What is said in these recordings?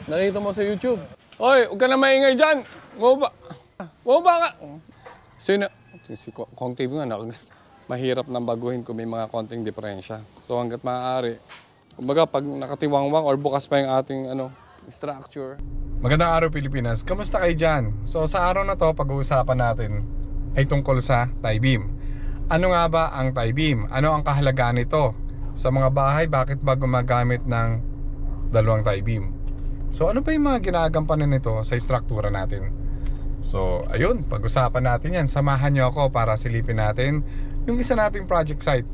Nakita mo sa YouTube. Hoy, huwag ka na maingay dyan. Bumaba ka. Sino? Si Kong TV nga, mahirap nang baguhin kung may mga konting diferensya. So hanggat maaari, kumbaga pag nakatiwangwang or bukas pa yung ating structure. Magandang araw Pilipinas, kamusta kayo dyan? So sa araw na to, pag-uusapan natin ay tungkol sa tie beam. Ano nga ba ang tie beam? Ano ang kahalagaan nito? Sa mga bahay, bakit ba gumagamit ng dalawang tie beam? So ano pa yung mga ginagampanan nito sa struktura natin? So ayun, pag-usapan natin yan. Samahan nyo ako para silipin natin yung isa nating project site.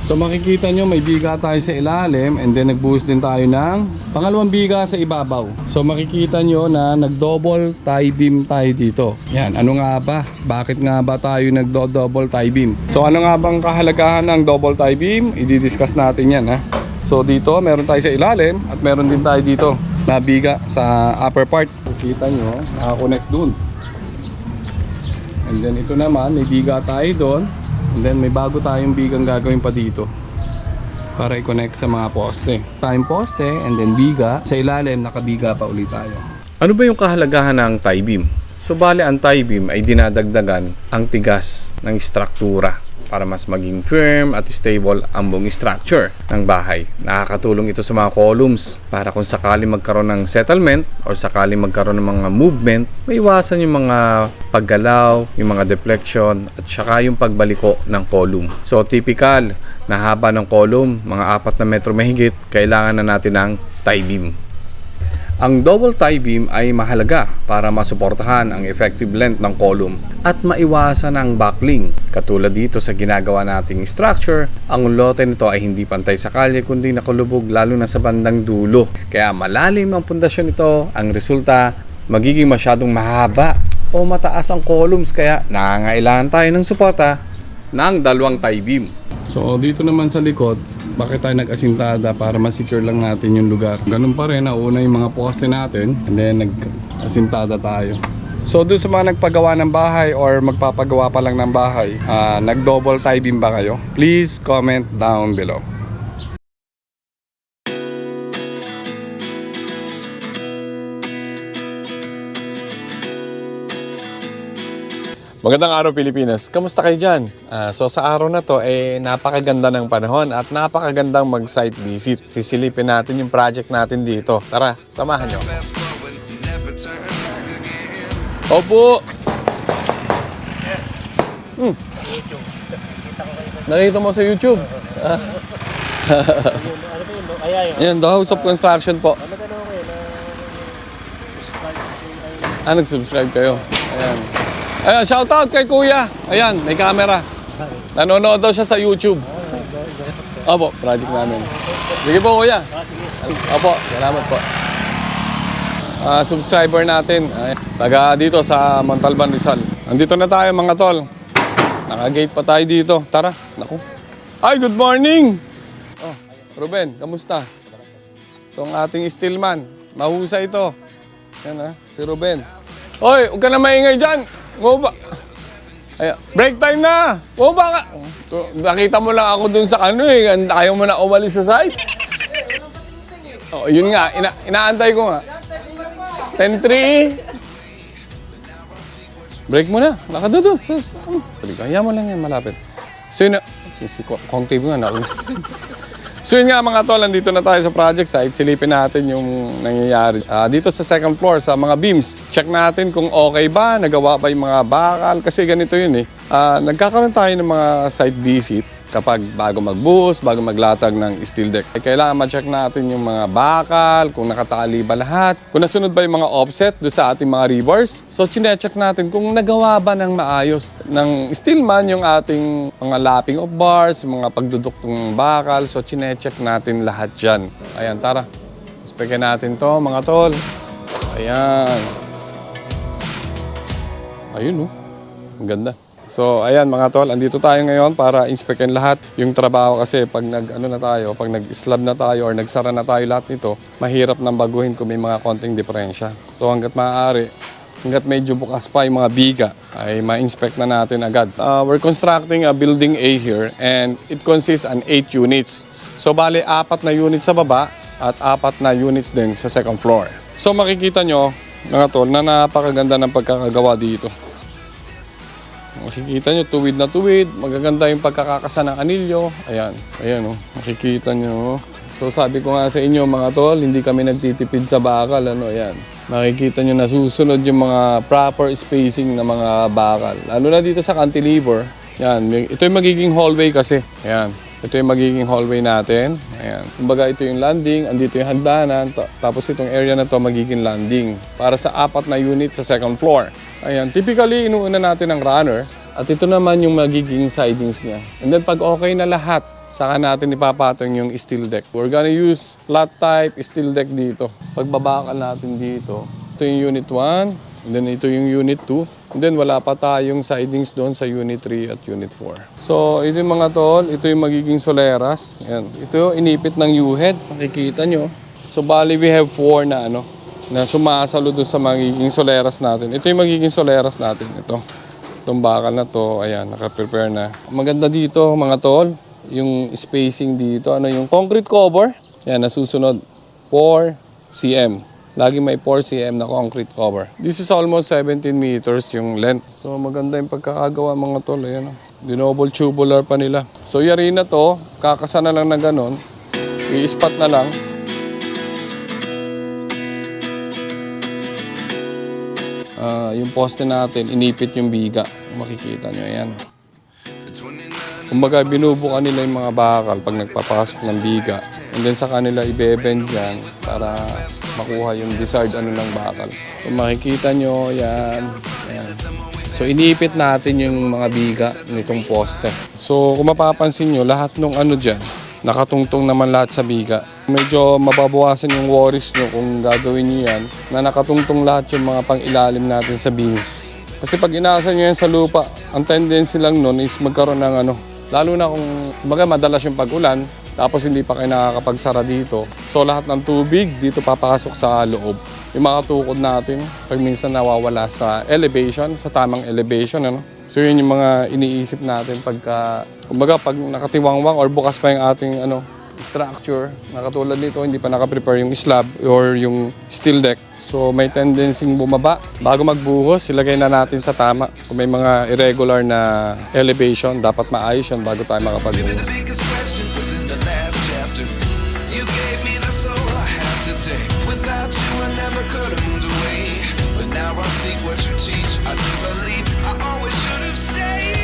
So makikita nyo may biga tayo sa ilalim and then nagbuhos din tayo ng pangalawang biga sa ibabaw. So makikita nyo na nag-double tie beam tayo dito. Yan, ano nga ba? Bakit nga ba tayo nagdo-double tie beam? So ano nga bang kahalagahan ng double tie beam? I-discuss natin yan ha. So dito meron tayo sa ilalim at meron din tayo dito na biga sa upper part. Makikita nyo, nakakonect dun. And then ito naman, may biga tayo doon. And then may bago tayong bigang gagawin pa dito para i-connect sa mga poste. Tayong poste and then biga. Sa ilalim nakabiga pa ulit tayo. Ano ba yung kahalagahan ng tie beam? So bale ang tie beam ay dinadagdagan ang tigas ng struktura para mas maging firm at stable ang buong structure ng bahay. Nakakatulong ito sa mga columns para kung sakali magkaroon ng settlement or sakali magkaroon ng mga movement, maiwasan yung mga paggalaw, yung mga deflection at saka yung pagbaliko ng column. So typical na haba ng column, mga 4 na metro mahigit, kailangan na natin ng tie beam. Ang double tie beam ay mahalaga para masuportahan ang effective length ng column at maiwasan ang buckling. Katulad dito sa ginagawa nating structure, ang lote nito ay hindi pantay sa kalye kundi nakulubog lalo na sa bandang dulo. Kaya malalim ang pundasyon nito, ang resulta magiging masyadong mahaba o mataas ang columns kaya nangangailangan tayo ng suporta ng dalawang tie beam. So dito naman sa likod, bakit tayo nag-asintada? Para ma-secure lang natin yung lugar. Ganun pa rin, nauna yung mga poste natin and then nag-asintada tayo. So doon sa mga nagpagawa ng bahay or magpapagawa pa lang ng bahay, nag-double tie beam ba kayo? Please comment down below. Magandang araw Pilipinas, kamusta kayo dyan? So sa araw na to napakaganda ng panahon at napakagandang mag-site visit. Sisilipin natin yung project natin dito. Tara, samahan nyo. Opo! Nakita mo sa YouTube? Ayan, The House of Construction po. Nag-subscribe kayo. Ayan. Ayan, shoutout kay Kuya. Ayan, may camera. Nanonood daw siya sa YouTube. Opo, project namin. Sige po, Kuya. Opo, salamat po. Subscriber natin. Taga dito sa Montalban, Rizal. Andito na tayo mga tol. Naka-gate pa tayo dito. Tara, naku. Ay, good morning! Oh, Ruben, kamusta? Itong ating steelman. Mahusay ito. Yan si Ruben. Hoy, huwag ka na maingay dyan. Bumaba. Break time na! Bumaba ka! Nakita mo lang ako dun sa ayaw mo na umalis sa site. Oh, yun nga, inaantay ko nga. 10-3. Break mo na. Nakadudo. Kaya mo lang yan, malapit. So yun na. Si Kong TV nga. So yun nga mga tol, nandito na tayo sa project site. Silipin natin yung nangyayari. Dito sa second floor, sa mga beams. Check natin kung okay ba, nagawa ba yung mga bakal. Kasi ganito yun nagkakaroon tayo ng mga site visit kapag bago magbuhos, bago maglatag ng steel deck. Kailangan ma-check natin yung mga bakal, kung nakatali ba lahat, kung nasunod ba yung mga offset doon sa ating mga rebars. So chine-check natin kung nagawa ba ng maayos ng steelman yung ating mga lapping of bars, mga pagduduktong bakal. So chine-check natin lahat dyan. Ayan, tara. Inspekin natin to mga tol. Ayan. Ayun Ang ganda. So ayan mga tol, andito tayo ngayon para inspekin lahat yung trabaho kasi pag pag nag-slab na tayo or nagsara na tayo lahat nito, mahirap nang baguhin kung may mga konting diferensya. So hanggat maaari, hanggat medyo bukas pa yung mga biga, ay ma-inspect na natin agad. We're constructing a building A here and it consists an 8 units. So bali, 4 na units sa baba at 4 na units din sa second floor. So makikita nyo mga tol na napakaganda ng pagkakagawa dito. Makikita nyo, tuwid na tuwid, magaganda yung pagkakakasa ng anilyo. Ayan, ayan o, makikita nyo. So sabi ko nga sa inyo mga tol, hindi kami nagtitipid sa bakal. Ayan, makikita nyo nasusunod yung mga proper spacing ng mga bakal. Lalo na dito sa cantilever. Ayan, ito yung magiging hallway kasi. Ayan, ito yung magiging hallway natin. Ayan, kumbaga ito yung landing, andito yung hagdanan. Tapos itong area na to magiging landing. Para sa 4 na unit sa second floor. Ayan, typically inuuna natin ang runner at ito naman yung magiging sidings niya. And then pag okay na lahat, saka natin ipapatong yung steel deck. We're gonna use flat type steel deck dito. Pagbabakal natin dito, ito yung unit 1, and then ito yung unit 2. And then wala pa tayong sidings doon sa unit 3 at unit 4. So ito yung mga tol, ito yung magiging soleras. Ayan. Ito inipit ng U-head, makikita nyo. So bali we have 4 na sumasalo doon sa magiging soleras natin. Ito yung magiging soleras natin. Itong bakal na to, ayan, naka-prepare na. Maganda dito mga tol, yung spacing dito, yung concrete cover, yan, nasusunod, 4 cm. Lagi may 4 cm na concrete cover. This is almost 17 meters yung length. So maganda yung pagkakagawa mga tol, ayan. Dinoble tubular pa nila. So yari na to, kakasa na lang na ganon, i-spot na lang. Yung poste natin, inipit yung biga. Makikita nyo, ayan. Kumbaga, binubuka nila yung mga bakal pag nagpapasok ng biga. And then sa kanila, ibe-bend yan para makuha yung desired ng bakal. Kung makikita nyo, yan. Ayan. So, inipit natin yung mga biga nitong poste. So, kung mapapansin nyo, lahat ng dyan, nakatungtong naman lahat sa biga. Medyo mababawasan yung worries nyo kung gagawin nyo yan na nakatungtong lahat yung mga pang-ilalim natin sa beams. Kasi pag inaasa nyo yan sa lupa, ang tendency lang nun is magkaroon ng lalo na kung madalas yung pag-ulan, tapos hindi pa kayo nakakapagsara dito. So lahat ng tubig dito papasok sa loob. Yung mga tukod natin, pag minsan nawawala sa elevation, sa tamang elevation. So yun yung mga iniisip natin pagka, pag nakatiwangwang or bukas pa yung ating structure, na katulad nito, hindi pa nakaprepare yung slab or yung steel deck. So may tendency bumaba. Bago magbuhos, ilagay na natin sa tama. Kung may mga irregular na elevation, dapat maayos yun bago tayo makapagbuhos. Now I see what you teach. I do believe I always should have stayed.